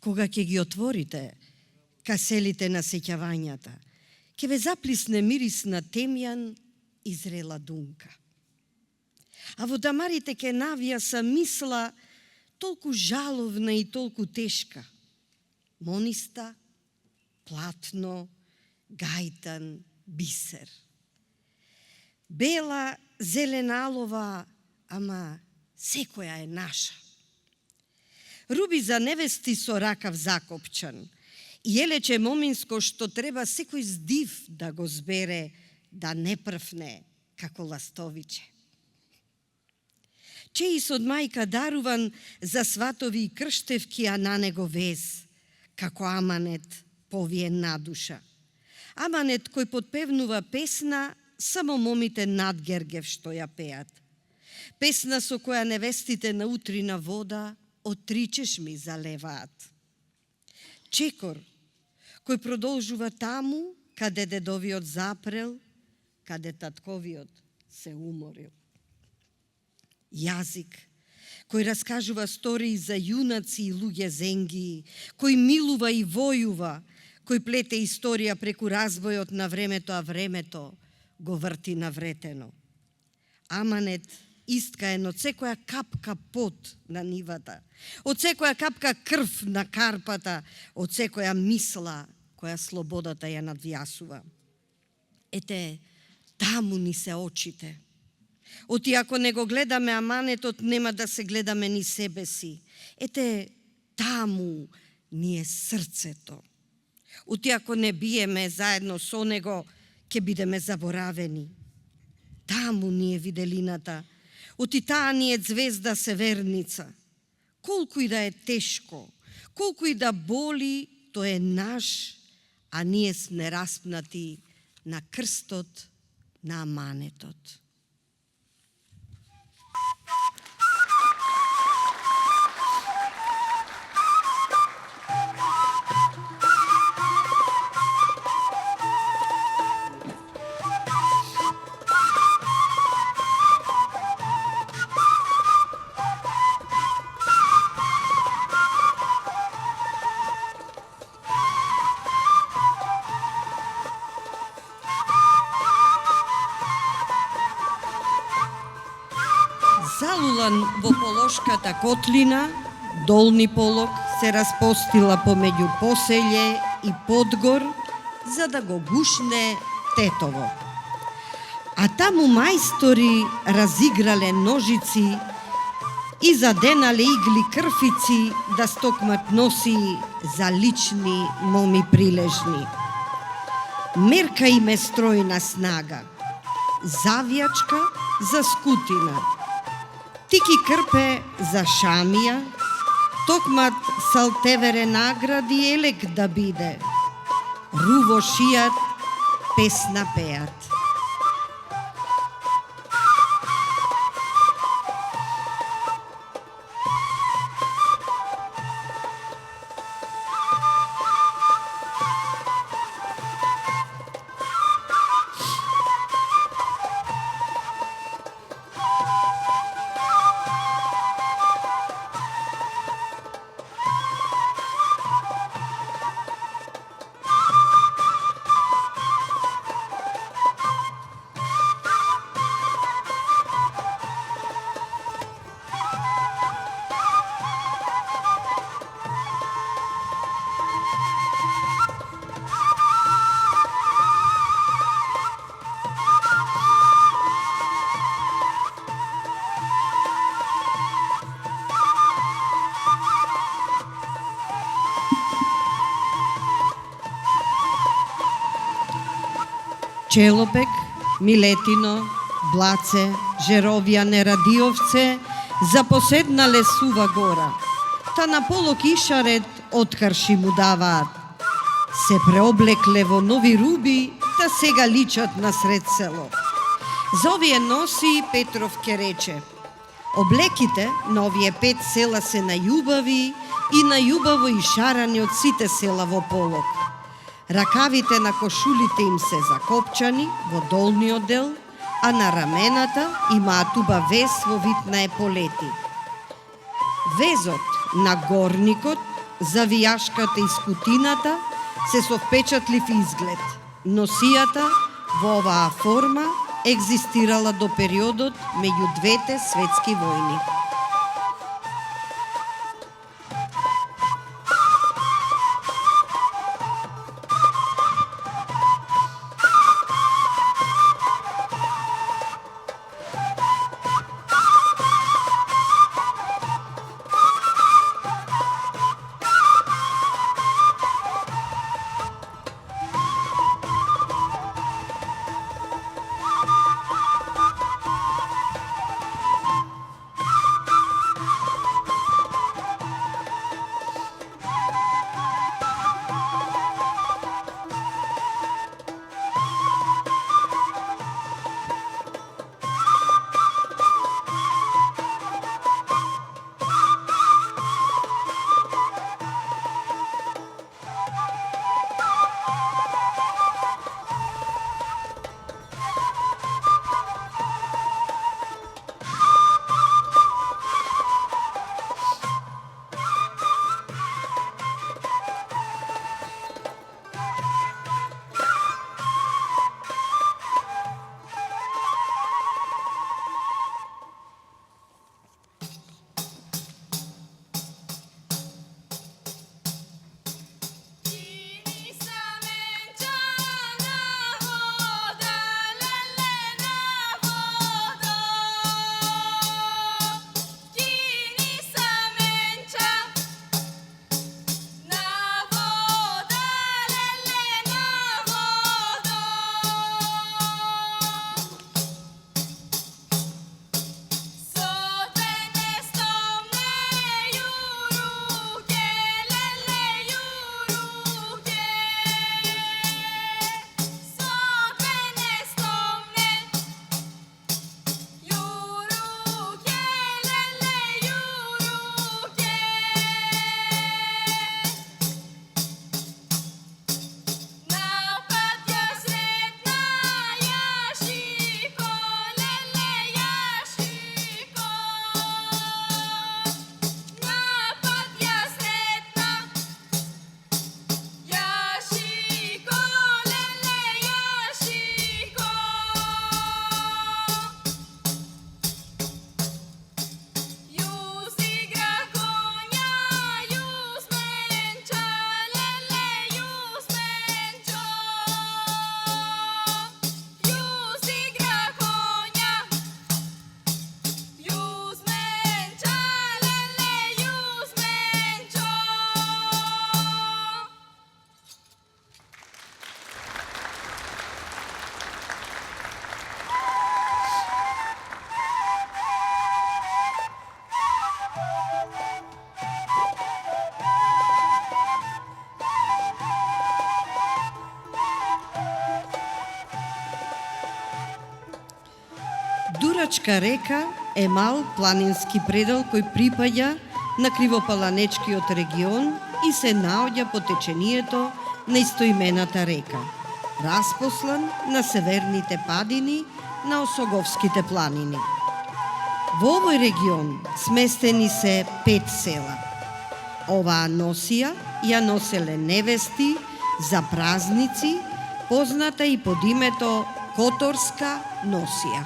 кога ќе ги отворите каселите на сеќавањата, ќе ве заплисне мирис на темјан и зрела дунка. А во дамарите ќе навија мисла толку жаловна и толку тешка. Мониста, платно, гајтан, бисер. Бела, зеленалова, ама секоја е наша. Руби за невести со ракав закопчан и елече моминско што треба секој здив да го збере, да не прфне како ластовиче. Чеис од мајка даруван за сватови и крштевки, а на него вез, како аманет повиен на душа. Аманет кој подпевнува песна, само момите над Гергев што ја пеат. Песна со која невестите на утрина вода од 3 чешми заливаат. Чекор кој продолжува таму каде дедовиот запрел, каде татковиот се уморил. Јазик кој раскажува стории за јунаци и луѓе зенги, кој милува и војува, кој плете историја преку развојот на времето, а времето го врти навретено. Аманет искаен од секоја капка пот на нивата, од секоја капка крв на карпата, од секоја мисла која слободата ја надвјасува. Ете, таму ни се очите. Оти ако не го гледаме аманетот, нема да се гледаме ни себе си. Ете, таму ни е срцето. Оти ако не биеме заедно со него, ќе бидеме заборавени. Таму ни е виделината. Оти таа ни е звезда северница. Колку и да е тешко, колку и да боли, тој е наш, а ние сме распнати на крстот на аманетот. Залулан во полошката котлина, долни полог се распостила помеѓу поселје и подгор, за да го гушне тетово. А таму мајстори разиграле ножици и заденале игли крфици да стокмат носи за лични моми прилежни. Мерка име стројна снага, завјачка за скутина, тики крпе за шамија, токмат салтевере награди елек да биде. Руво шијат, песна пеат. Челопек, Милетино, Блаце, Жеровјане, Радиовце запоседнале сува гора. Та на полок ишарет откарши му даваат. Се преоблекле во нови руби, та сега личат на сред село. За овие носи Петров ке рече: облеките на овие 5 села се најубави и најубаво ишарани од сите села во полок. Ракавите на кошулите им се закопчани во долниот дел, а на рамената имаат убав вез во вид на еполети. Везот на горникот завијашката и скутината се со впечатлив изглед. Носијата во оваа форма екзистирала до периодот меѓу двете светски војни. Дурачка река е мал планински предел кој припаѓа на Кривопаланечкиот регион и се наоѓа по течението на истоимената река, распослан на северните падини на Осоговските планини. Во овој регион сместени се 5 села. Оваа носија ја носеле невести за празници, позната и под името Которска носија.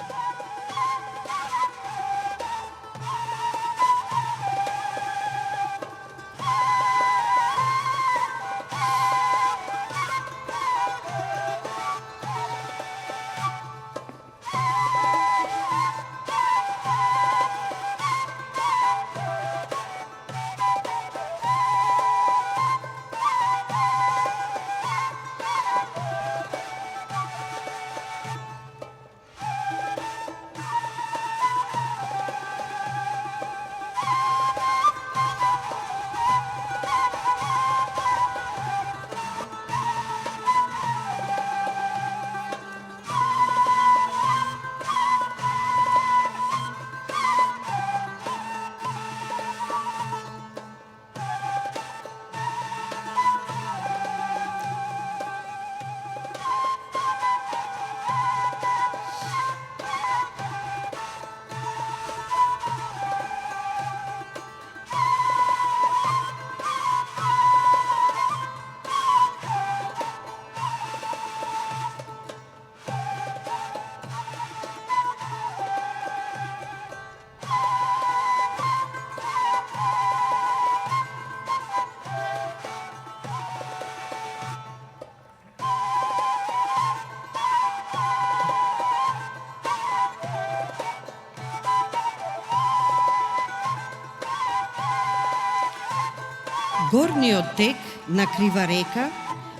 Горниот тек на Крива река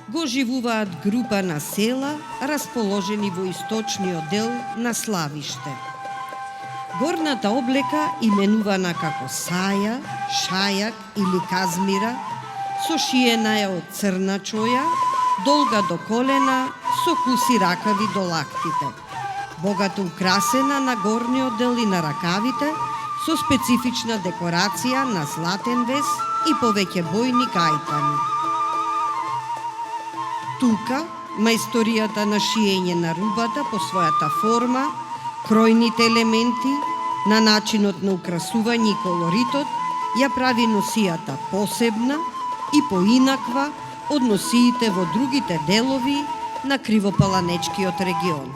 го живуваат група на села расположени во источниот дел на Славиште. Горната облека, именувана како саја, шајак или казмира, сошиена е од црна чоја, долга до колена, со куси ракави до лактите. Богато украсена на горниот дел и на ракавите, со специфична декорација на златен вес и повеќе бојни гајтани. Тука, мајсторијата на шиење на рубата по својата форма, кројните елементи, на начинот на украсување и колоритот, ја прави носијата посебна и поинаква од носиите во другите делови на Кривопаланечкиот регион.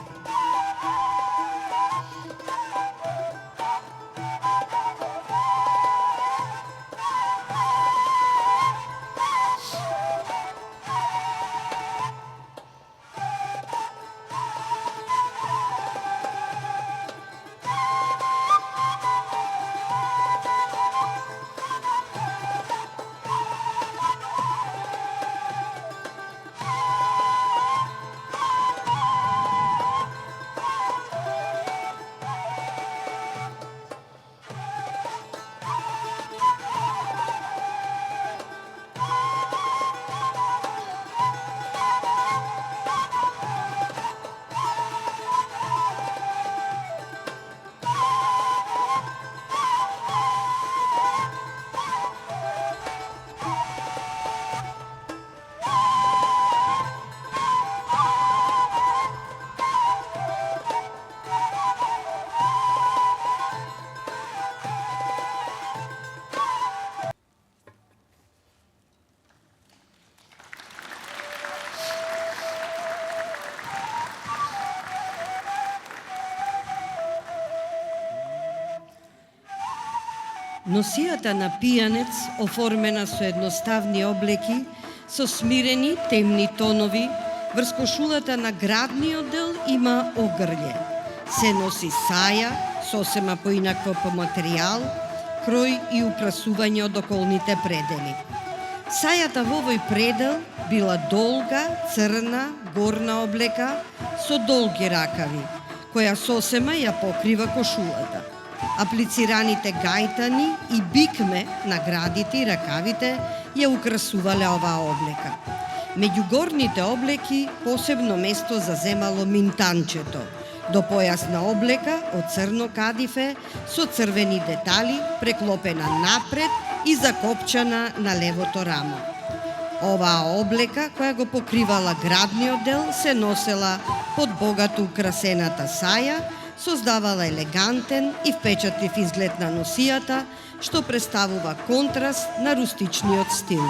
Носијата на пијанец, оформена со едноставни облеки, со смирени темни тонови, врз кошулата на градниот дел има огрлје. Се носи саја, сосема поинаква по материјал, крој и украсување од околните предели. Сајата во овој предел била долга, црна, горна облека со долги ракави, која сосема ја покрива кошулата. Аплицираните гајтани и бикме на градите и ракавите ја украсувале оваа облека. Меѓу горните облеки посебно место заземало минтанчето, до појасна облека од црно кадифе со црвени детали, преклопена напред и закопчана на левото рамо. Оваа облека, која го покривала градниот дел, се носела под богато украсената саја, создавала елегантен и впечатлив изглед на носијата, што представува контраст на рустичниот стил.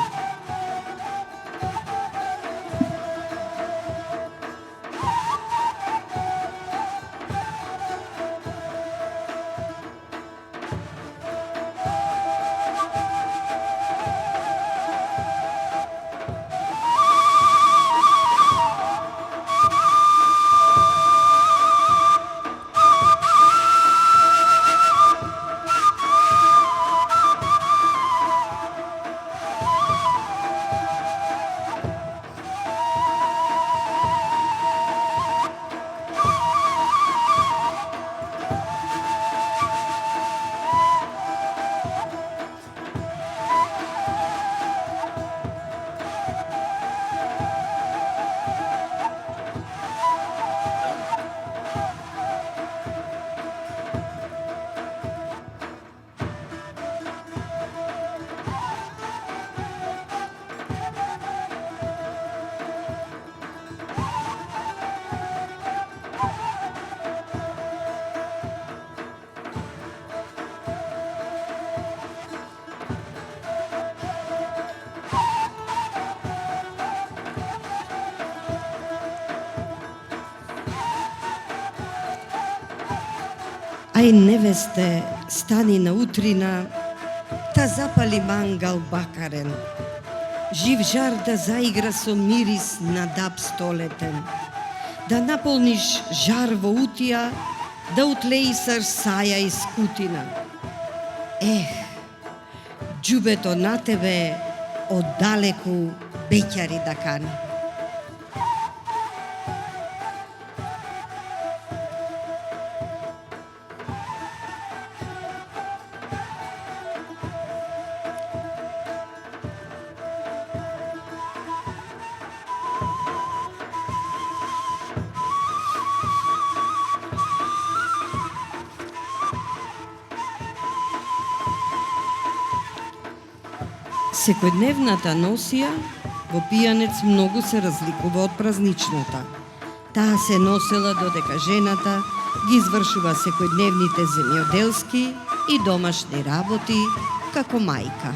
Ај невесте, стани на утрина, та запали мангал бакарен, жив жар да заигра со мирис на даб столетен, да наполниш жар во утија, да утлеисаш саја из кутина. Ех, џубето на тебе оддалеку беќари да кани. Секојдневната носија во пијанец многу се разликува од празничната. Таа се носела додека жената ги извршува секојдневните земјоделски и домашни работи како мајка.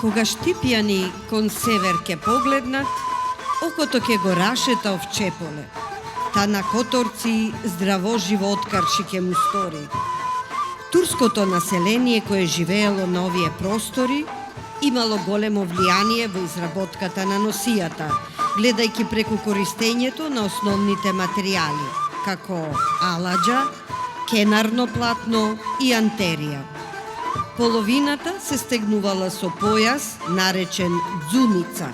Кога штипјани кон север ке погледнат, окото ке го рашета овчеполе. Та на которци здраво животкарчи ке му стори. Турското население кое живеело на овие простори имало големо влијание во изработката на носијата, гледајќи преку користењето на основните материјали, како аладжа, кенарно платно и антерија. Половината се стегнувала со појас, наречен дзуница,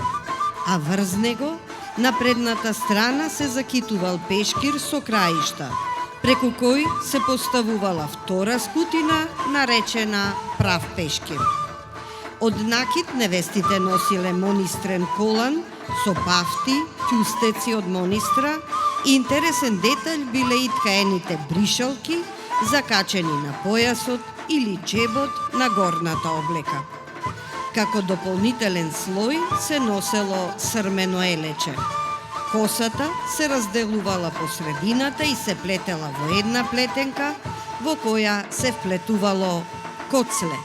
а врз него, на предната страна се закитувал пешкир со краишта, преку кој се поставувала втора скутина, наречена прав пешкир. Од накид невестите носиле монистрен колан со пафти, ќустеци од монистра и интересен детаљ биле и ткаените бришалки закачени на појасот или џебот на горната облека. Како дополнителен слој се носело срмено елече. Косата се разделувала по средината и се плетела во една плетенка, во која се вплетувало коцле.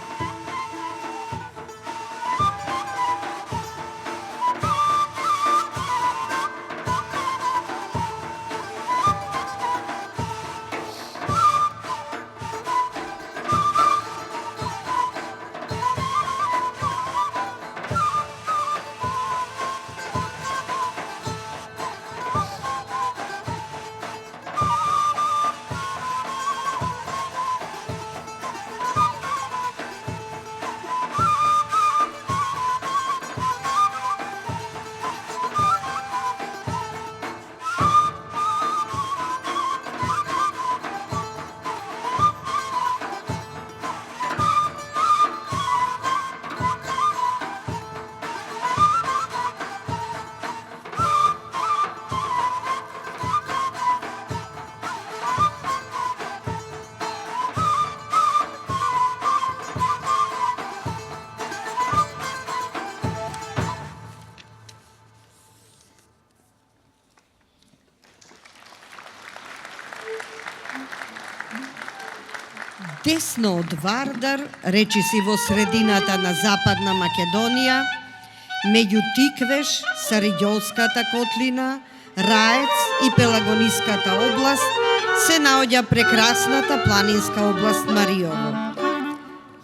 Десно од Вардар, речиси во средината на Западна Македонија, меѓу Тиквеш, Саридјолската котлина, Раец и Пелагониската област, се наоѓа прекрасната планинска област Мариово.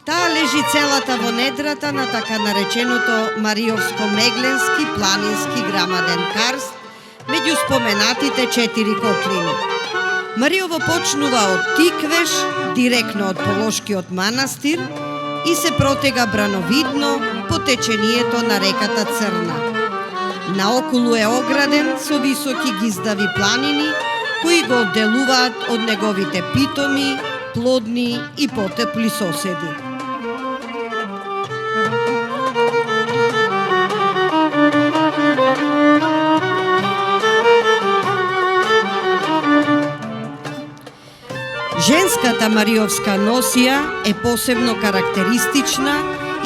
Таа лежи целата во недрата на така нареченото Мариовско-Мегленски планински грамаден карст, меѓу споменатите 4 котлини. Мариово почнува од Тиквеш, директно од Полошкиот манастир и се протега брановидно по течението на реката Црна. Наоколу е ограден со високи гиздави планини, кои го одделуваат од неговите питоми, плодни и потепли соседи. Женската мариовска носија е посебно карактеристична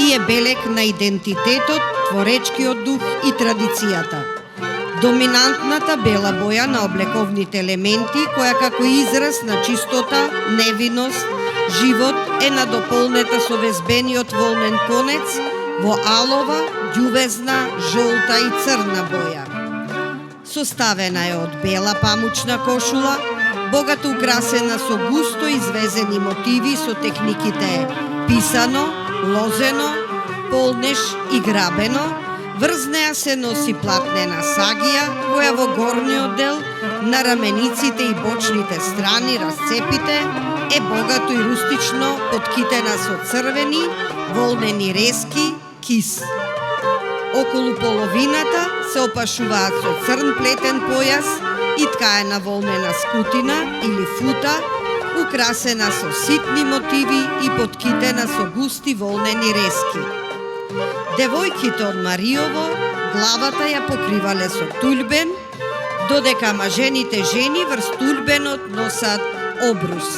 и е белег на идентитетот, творечкиот дух и традицијата. Доминантната бела боја на облековните елементи, која како израз на чистота, невиност, живот е надополнета со везбениот волнен конец во алова, ѓувезна, жолта и црна боја. Составена е од бела памучна кошула, богато украсена со густо извезени мотиви со техниките писано, лозено, полнеш и грабено. Врз неа се носи платнена сагија, која во горниот дел на рамениците и бочните страни расцепите е богато и рустично поткитена со црвени, волнени резки, кис. Околу половината се опашуваат со црн плетен појас и ткаена волнена скутина или фута, украсена со ситни мотиви и поткитена со густи волнени резки. Девојките од Мариово главата ја покривале со тульбен, додека мажените жени врз тульбенот носат обрус.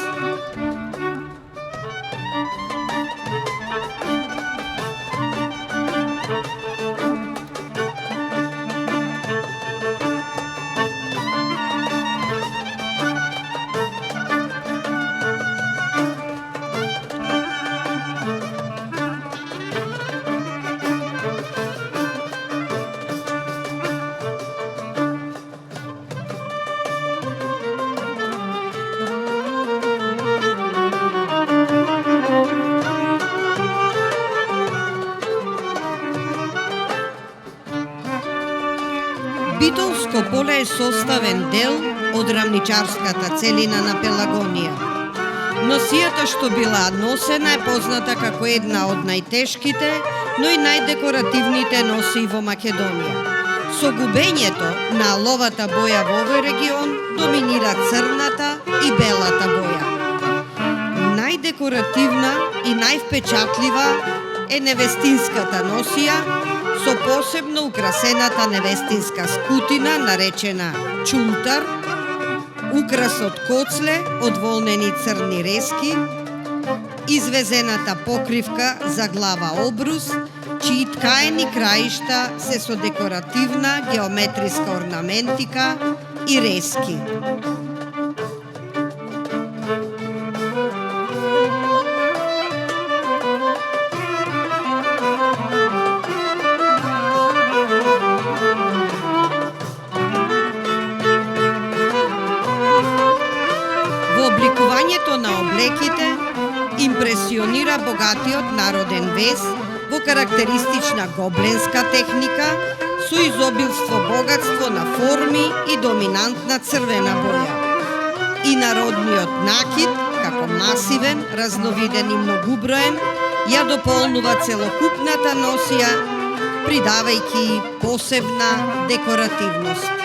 Битолско поле е составен дел од рамничарската целина на Пелагонија. Носијата што била носена е позната како една од најтешките, но и најдекоративните носии во Македонија. Со губењето на аловата боја во овој регион доминира црната и белата боја. Најдекоративна и највпечатлива е невестинската носија со посебно украсената невестинска скутина наречена чултар, украс од коцле од волнени црни рески, извезената покривка за глава обрус, чии ткаени краишта се со декоративна геометриска орнаментика и рески. Во обликувањето на облеките импресионира богатиот народен вес во карактеристична гобленска техника со изобилство богатство на форми и доминантна црвена боја. И народниот накид, како масивен, разновиден и многуброен, ја дополнува целокупната носија, придавајќи посебна декоративност.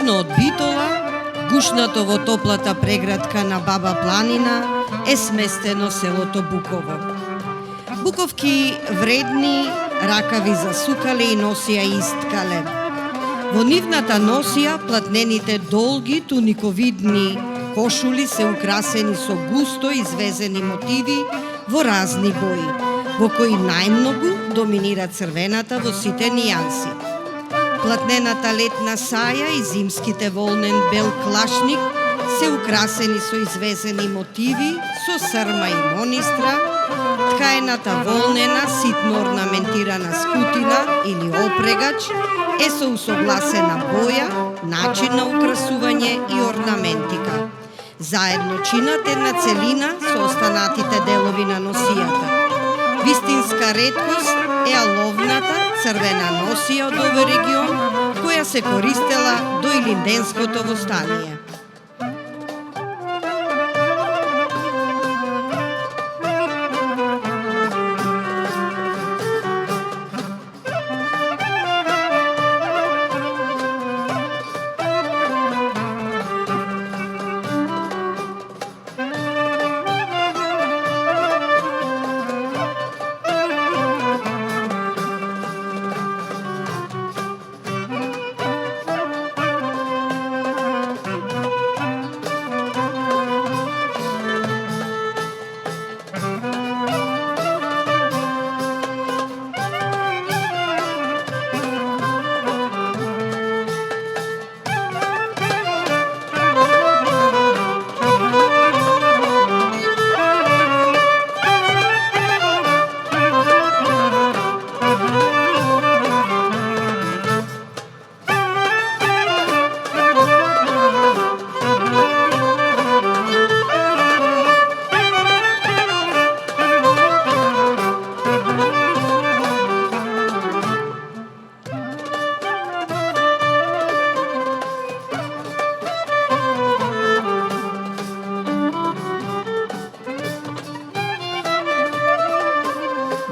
Далечно од Битола, гушнато во топлата преградка на Баба планина, е сместено селото Буково. Буковки вредни ракави засукале и носија исткале. Во нивната носија платнените долги туниковидни кошули се украсени со густо извезени мотиви во разни бои, во кои најмногу доминира црвената во сите нијанси. Платнената летна саја и зимските волнен бел клашник се украсени со извезени мотиви, со срма и монистра, ткаената волнена, ситно орнаментирана скутина или опрегач е со усогласена боја, начин на украсување и орнаментика. Заедно чинат една целина со останатите делови на носијата. Вистинска реткост е аловната црвена носија од овој регион, која се користела до Илинденското востание.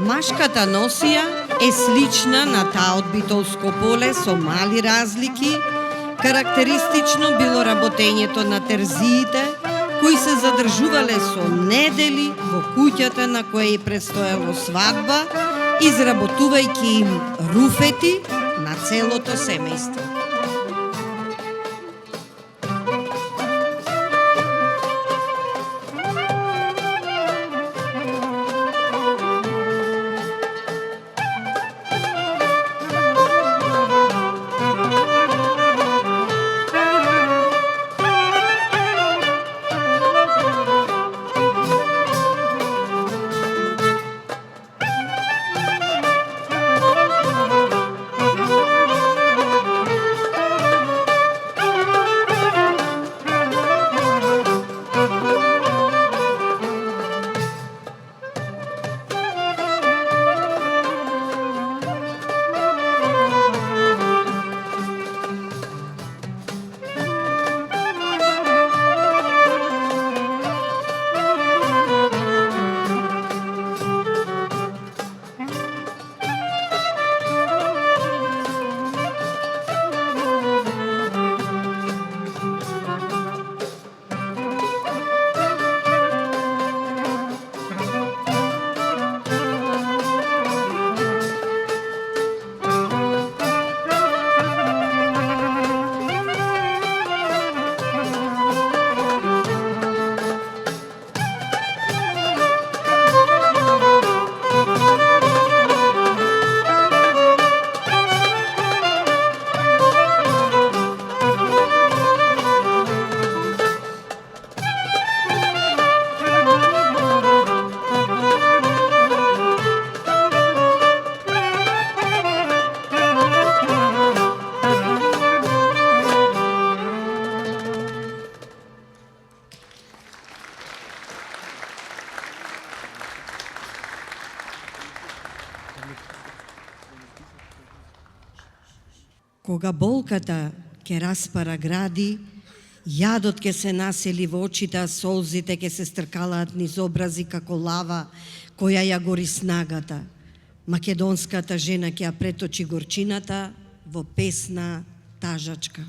Машката носија е слична на таа од Битолско поле со мали разлики. Карактеристично било работењето на терзиите, кои се задржувале со недели во куќата на која и предстоело свадба, изработувајќи им руфети на целото семејство. Кога болката ќе распара гради, јадот ќе се насели во очите, а солзите ќе се стркалаат низ образи како лава која ја гори снагата. Македонската жена ќе ја преточи горчината во песна тажачка.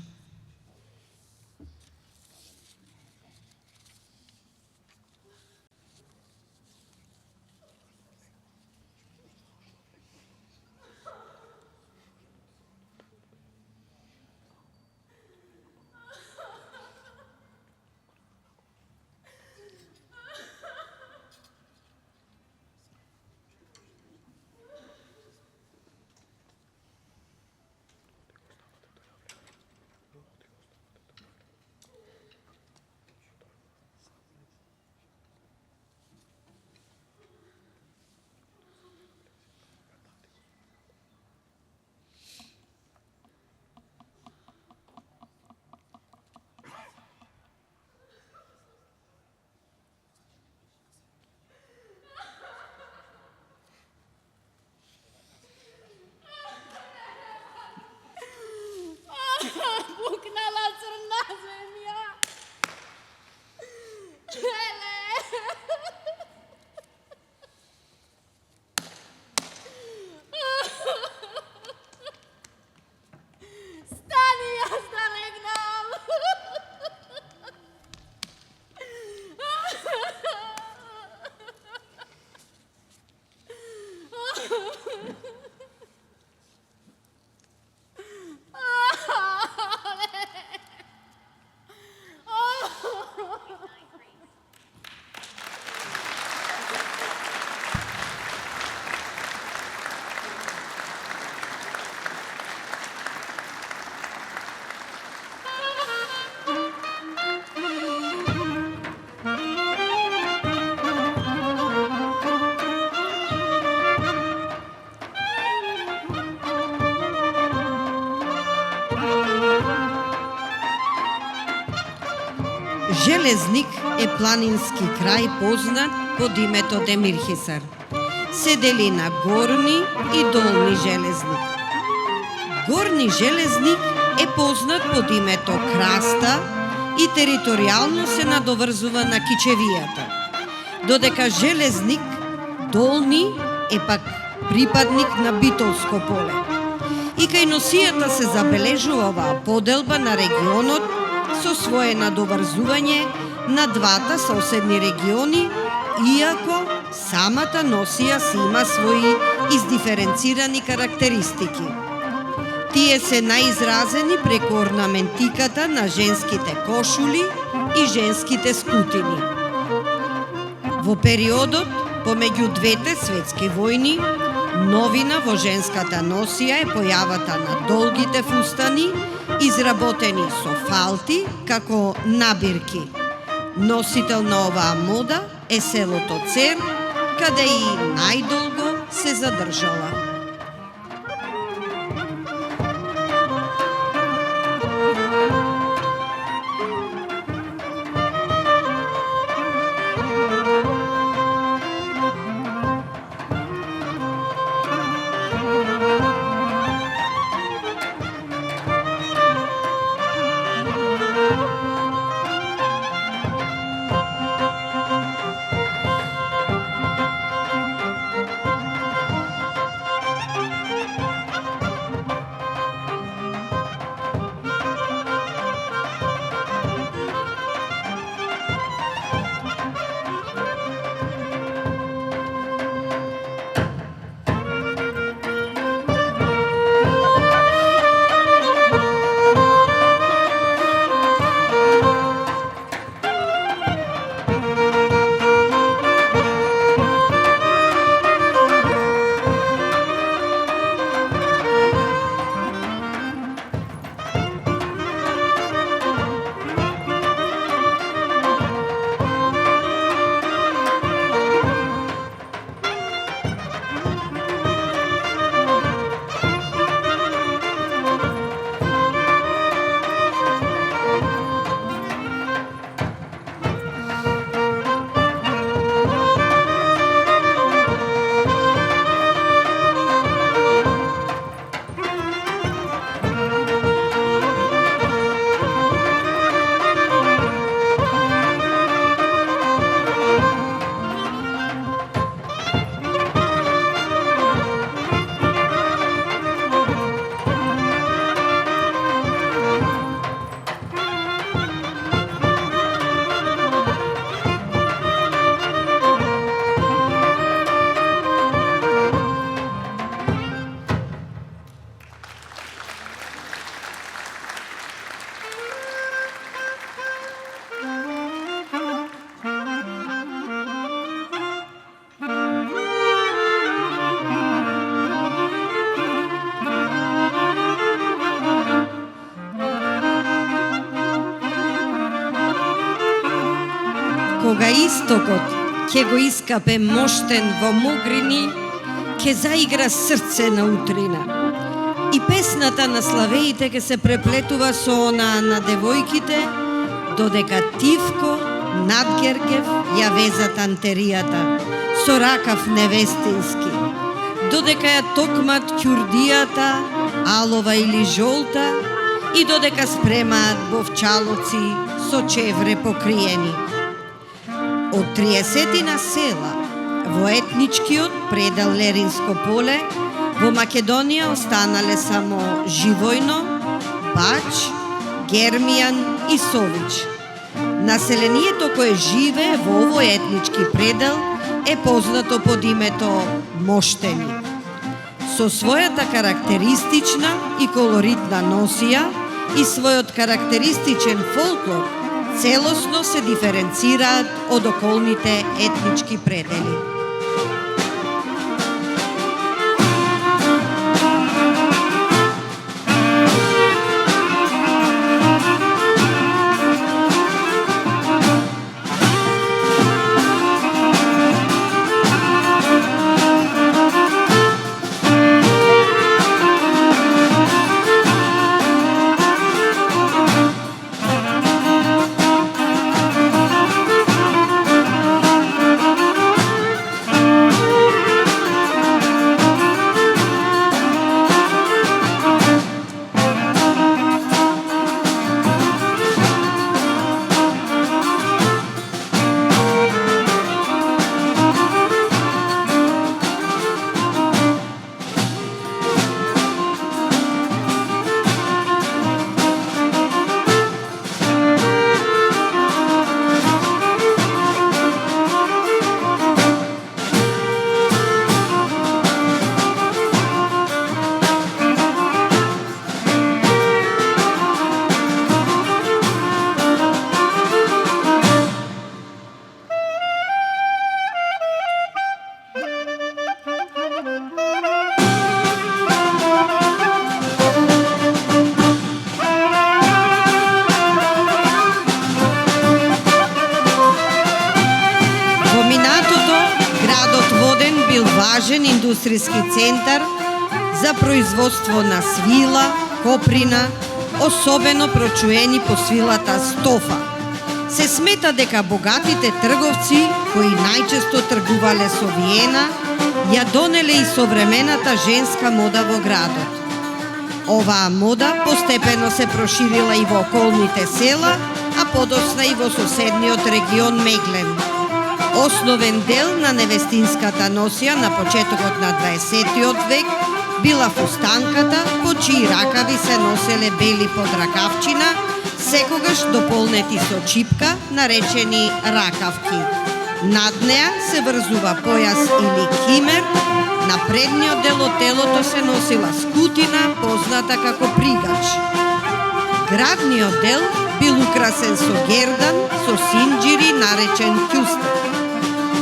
Железник е планински крај познат под името Демирхисар. Се дели на горни и долни Железник. Горни Железник е познат под името Краста и територијално се надоврзува на Кичевијата, додека Железник долни е пак припадник на Битолско поле. И кај носијата се забележува оваа поделба на регионот со свое надоврзување на двата соседни региони, иако самата носија си има своји издиференцирани карактеристики. Тие се наизразени преку орнаментиката на женските кошули и женските скутини. Во периодот помеѓу двете светски војни, новина во женската носија е појавата на долгите фустани, изработени со фалти како набирки. Носител на оваа мода е селото Цер, каде и најдолго се задржала. Кога истокот ќе го искапе моштен во Могрини, ќе заигра срце на утрина. И песната на славеите ќе се преплетува со онаа на девојките, додека Тивко над Гергев ја веза тантеријата со ракав невестински, додека ја токмат ќурдијата, алова или жолта, и додека спремаат бовчалоци со чевре покриени. Од 30 села во етничкиот предел Леринско поле во Македонија останале само Живојно, Бач, Гермијан и Сович. Населението кое живее во овој етнички предел е познато под името Моштени. Со својата карактеристична и колоритна носија и својот карактеристичен фолклор, целосно се диференцираат од околните етнички предели. важен индустријски центар за производство на свила, коприна, особено прочуени по свилата стофа. Се смета дека богатите трговци, кои најчесто тргувале со виена, ја донеле и современата женска мода во градот. Оваа мода постепено се проширила и во околните села, а подоцна и во соседниот регион Меглен. Основен дел на невестинската носија на почетокот на 20 век била фустанката, по чии ракави се носеле бели подракавчина, секогаш дополнети со чипка, наречени ракавки. Над неа се врзува појас или кимер, на предниот дел од телото се носила скутина, позната како пригач. Градниот дел бил украсен со гердан, со синџири, наречен кјустер.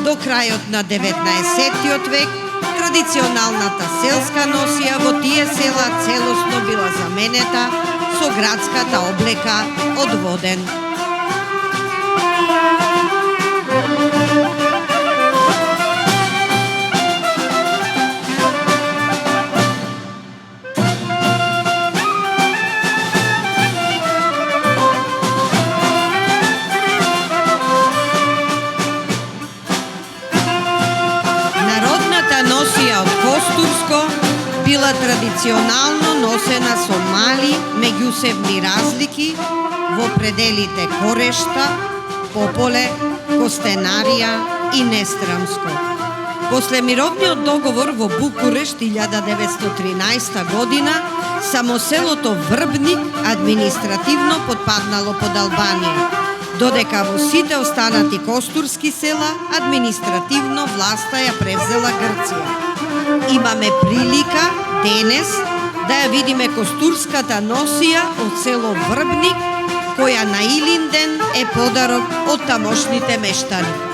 До крајот на 19 век, традиционалната селска носија во тие села целосно била заменета со градската облека од воден. Била традиционално носена со мали меѓусебни разлики во пределите Корешта, Пополе, Костенарија и Нестрамско. После мировниот договор во Букурешт 1913 година, само селото Врбник административно подпаднало под Албанија, додека во сите останати костурски села административно власта ја превзела Грција. Имаме прилика денес да ја видиме костурската носија од село Врбник, која на Илинден е подарок од тамошните мештани.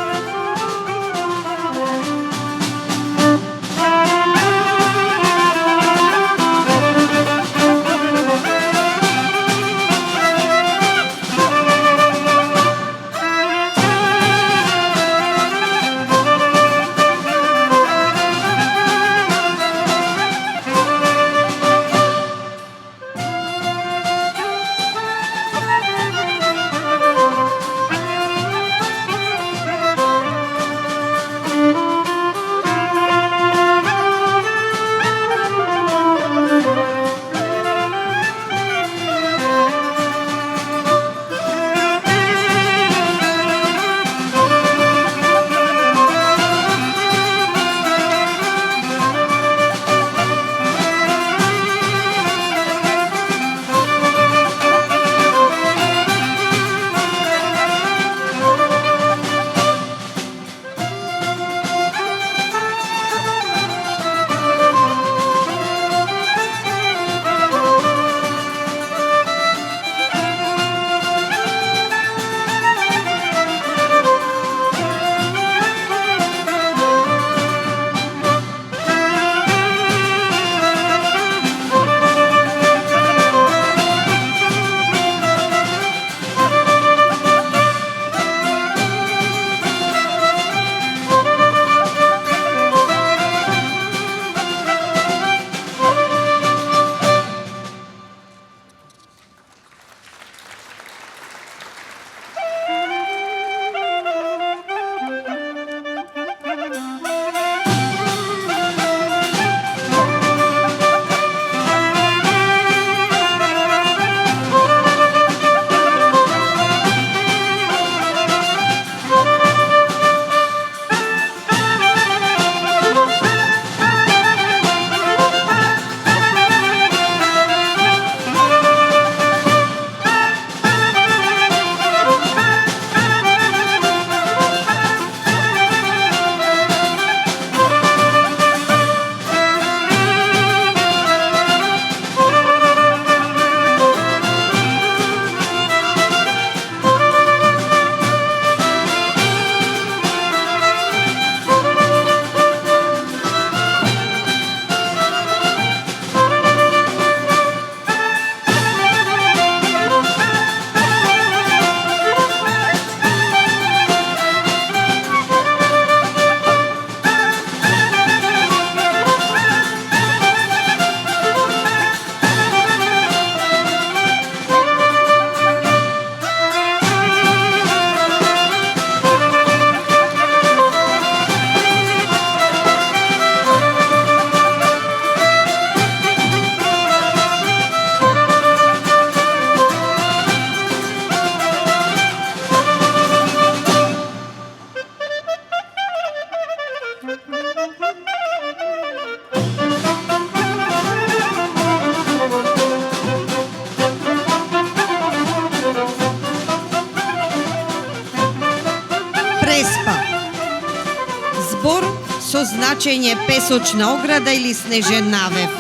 бачење песочна ограда или снежен навев.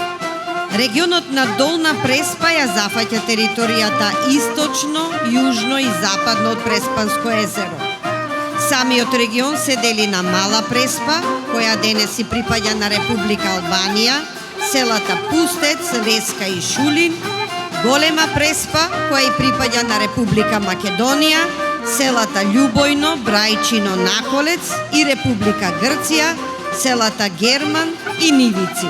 Регионот на Долна Преспа ја зафаќа територијата источно, јужно и западно од Преспанско езеро. Самиот регион се дели на Мала Преспа, која денес си припаѓа на Република Албанија, селата Пустец, Леска и Шулин, Голема Преспа, која и припаѓа на Република Македонија, селата Љубојно, Брајчино, Наколец и Република Грција, селата Герман и Нивици.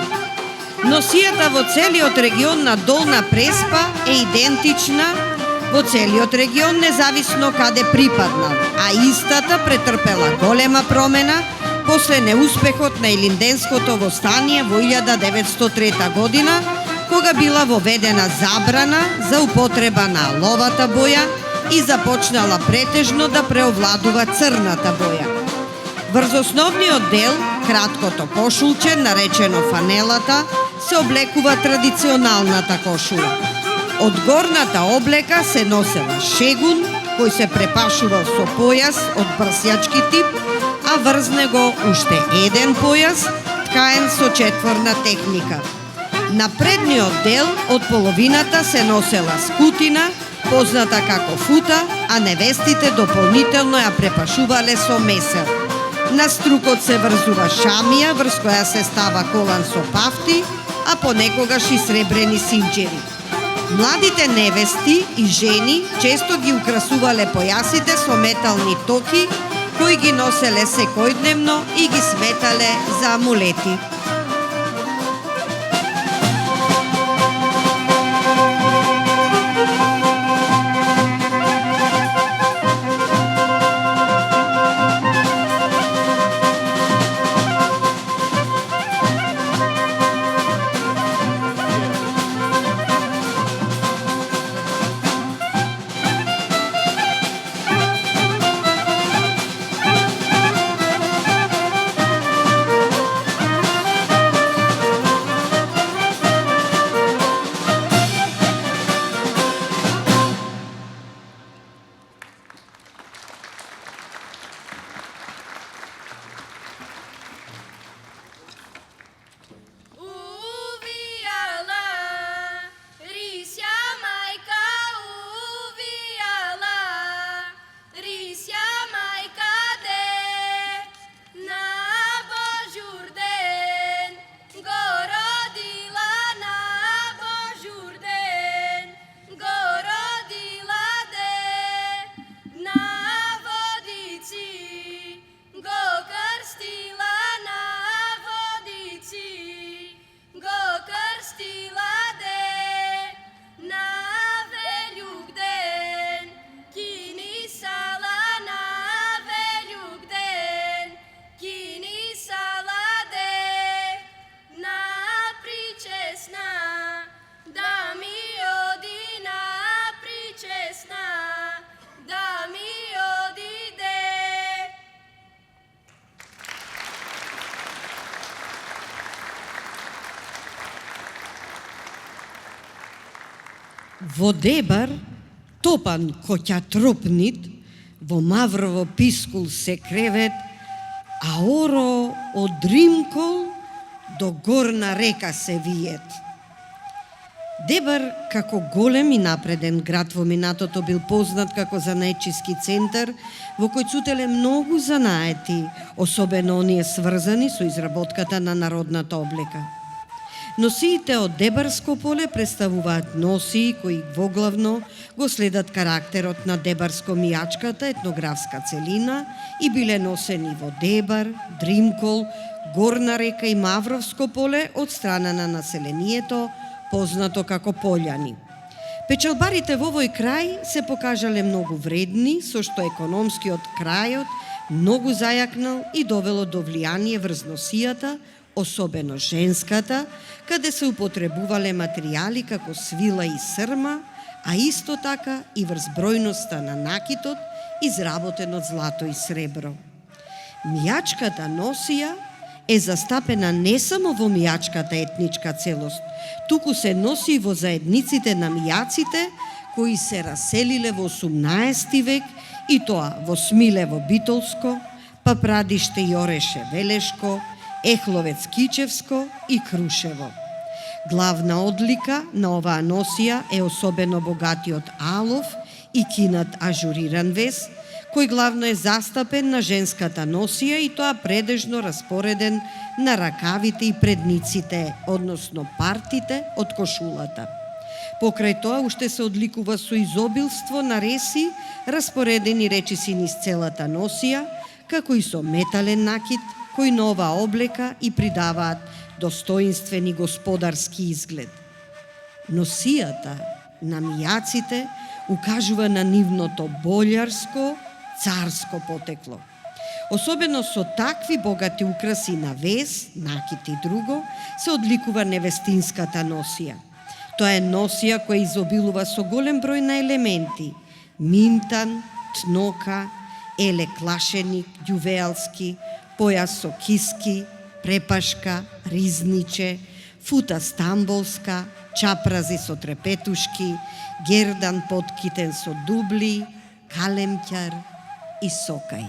Носијата во целиот регион на Долна Преспа е идентична во целиот регион, независно каде припаднал, а истата претрпела голема промена после неуспехот на Илинденското востание во 1903 година, кога била воведена забрана за употреба на ловата боја и започнала претежно да преовладува црната боја. Врз основниот дел, краткото кошулче, наречено фанелата, се облекува традиционалната кошула. Од горната облека се носела шегун, кој се препашувал со појас од брсјачки тип, а врз него уште еден појас, ткаен со четворна техника. На предниот дел од половината се носела скутина, позната како фута, а невестите дополнително ја препашувале со месер. На струкот се врзува шамија, врз која се става колан со пафти, а понекогаш и сребрени синџери. Младите невести и жени често ги украсувале појасите со метални токи, кои ги носеле секојдневно и ги сметале за амулети. Во Дебар, топан коќа тропнит, во Маврово пискул се кревет, а оро од Римкол до Горна река се виет. Дебар, како голем и напреден град во минатото, бил познат како занаетчиски центар, во кој цутеле многу занаети, особено оние сврзани со изработката на народната облека. Носиите од Дебарско поле представуваат носии кои воглавно го следат карактерот на дебарско-мијачката етнографска целина и биле носени во Дебар, Дримкол, Горна река и Мавровско поле од страна на населението, познато како пољани. Печалбарите во овој крај се покажале многу вредни, со што економскиот крајот многу зајакнал и довело до влијание врз носијата, особено женската, каде се употребувале материјали како свила и срма, а исто така и врз бројноста на накитот, изработен од злато и сребро. Мијачката носија е застапена не само во мијачката етничка целост, туку се носи во заедниците на мијаците, кои се раселиле во 18 век, и тоа во Смилево Битолско, Папрадиште и Ореше Велешко, Ехловец-Кичевско и Крушево. Главна одлика на оваа носија е особено богатиот алов и кинат ажуриран вес, кој главно е застапен на женската носија и тоа предежно распореден на ракавите и предниците, односно партите од кошулата. Покрај тоа уште се одликува со изобилство на реси, распоредени речиси низ целата носија, како и со метален накид, кои на оваа облека и придаваат достоинствен и господарски изглед. Носијата на мијаците укажува на нивното болјарско, царско потекло. Особено со такви богати украси на вес, накид и друго, се одликува невестинската носија. Тоа е носија која изобилува со голем број на елементи: минтан, тнока, еле клашеник, ѓувеалски, појас со киски, препашка, ризниче, фута стамболска, чапрази со трепетушки, гердан поткитен со дубли, калемќар и сокај.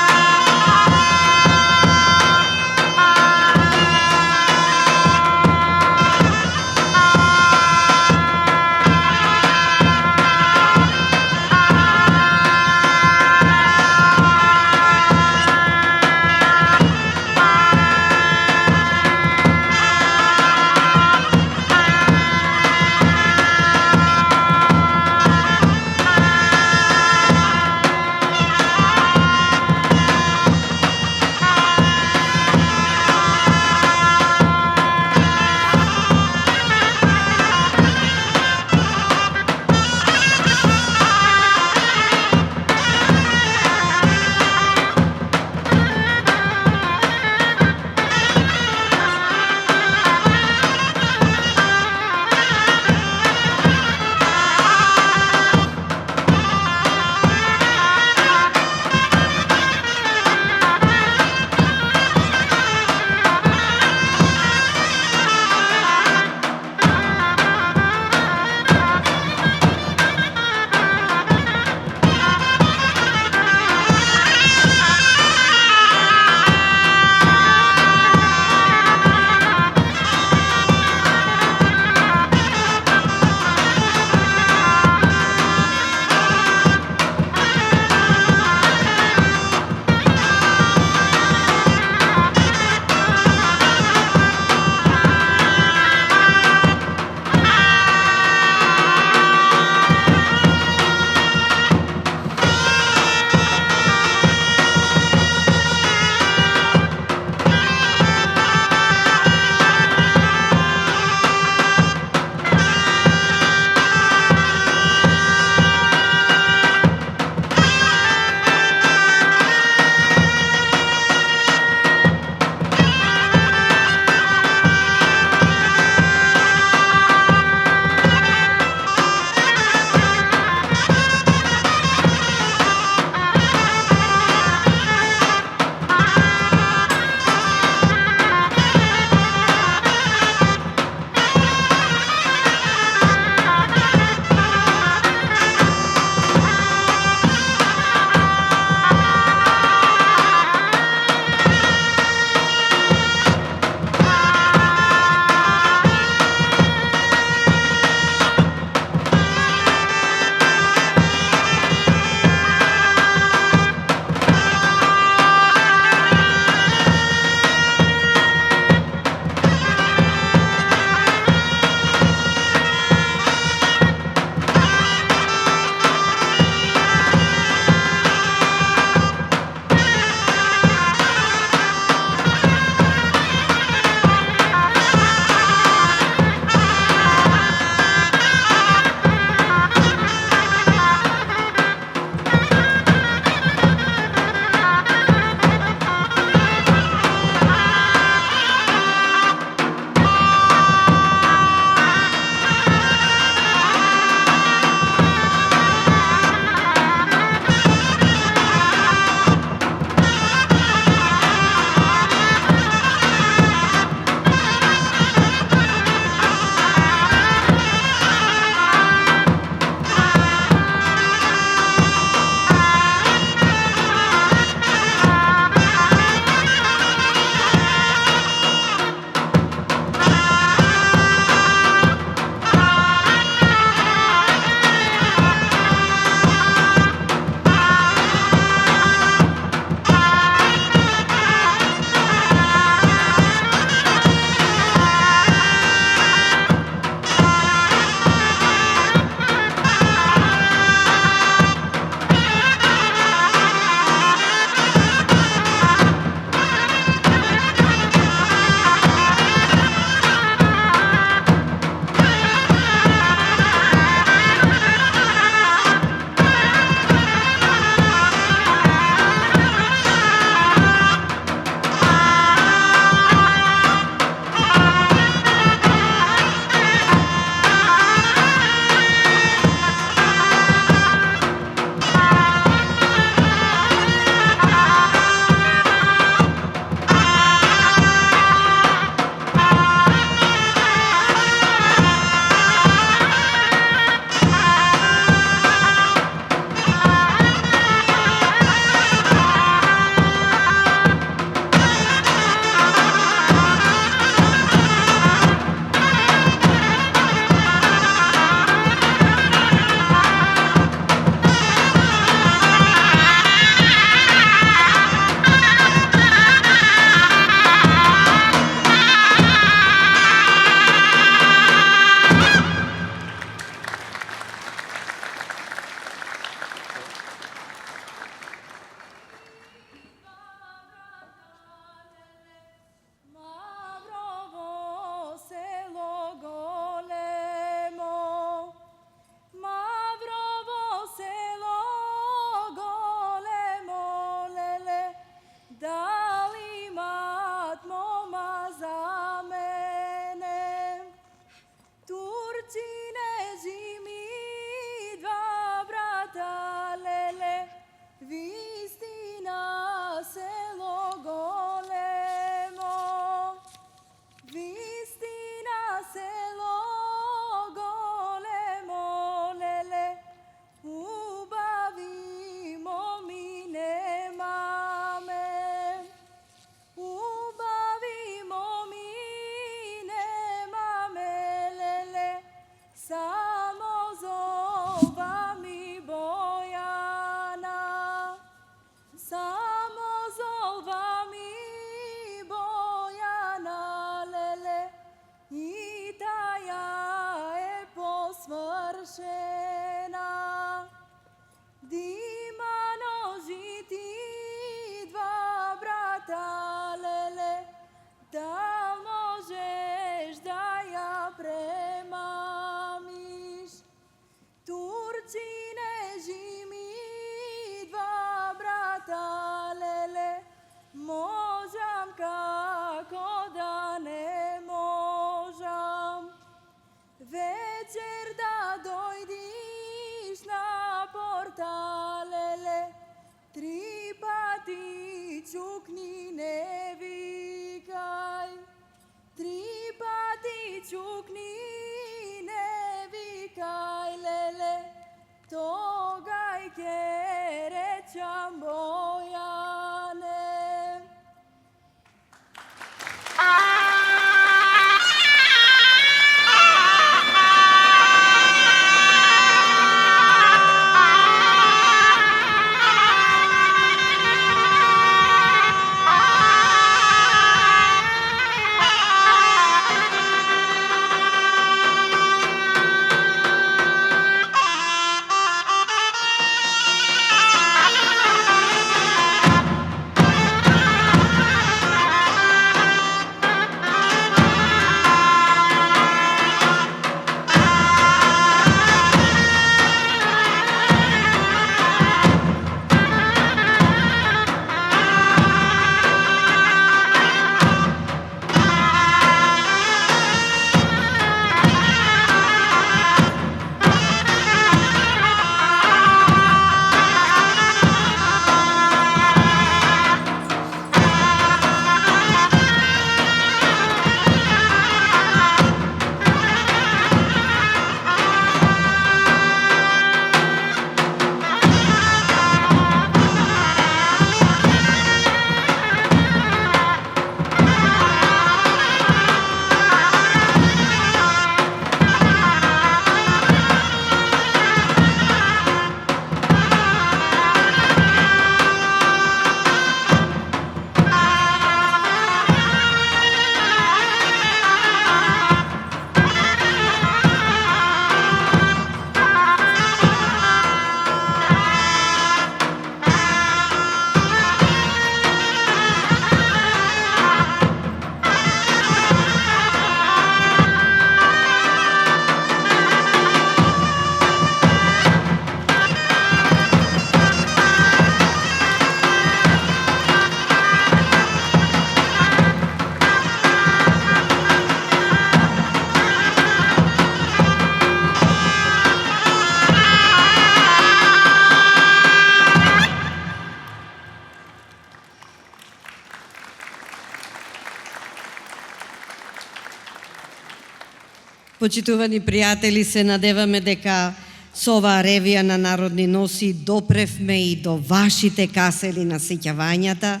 Почитувани пријатели, се надеваме дека со оваа ревија на народни носи допревме и до вашите касели на сеќавањата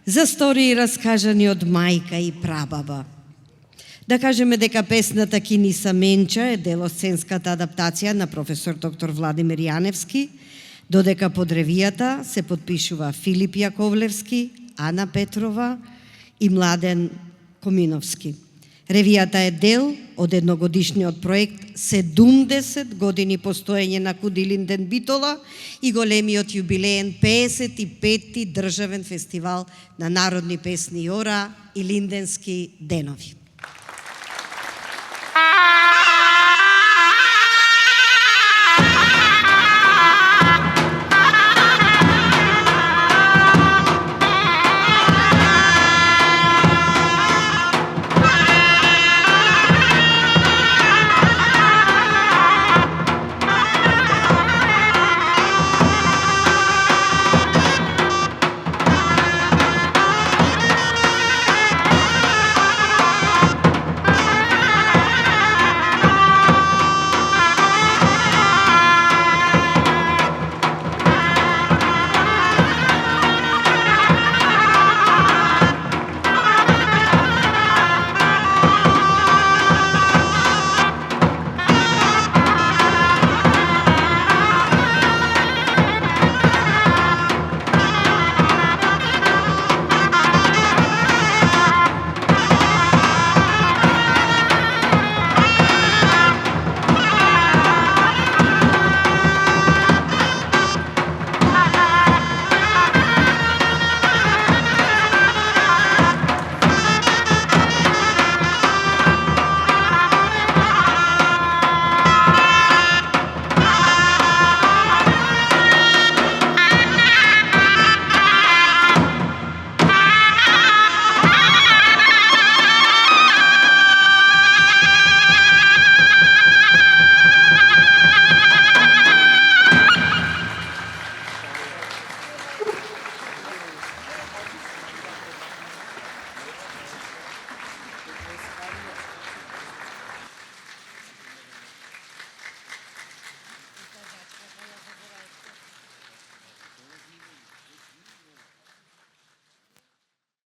за истории раскажани од мајка и прабаба. Да кажеме дека песната Киниса Менча е дел од сценската адаптација на професор доктор Владимир Јаневски, додека под ревијата се подпишува Филип Јаковлевски, Ана Петрова и Младен Коминовски. Ревијата е дел од едногодишниот проект 70 години постоење на Кудилинден Битола и големиот јубилеен 55-ти државен фестивал на народни песни и ора и Линденски денови.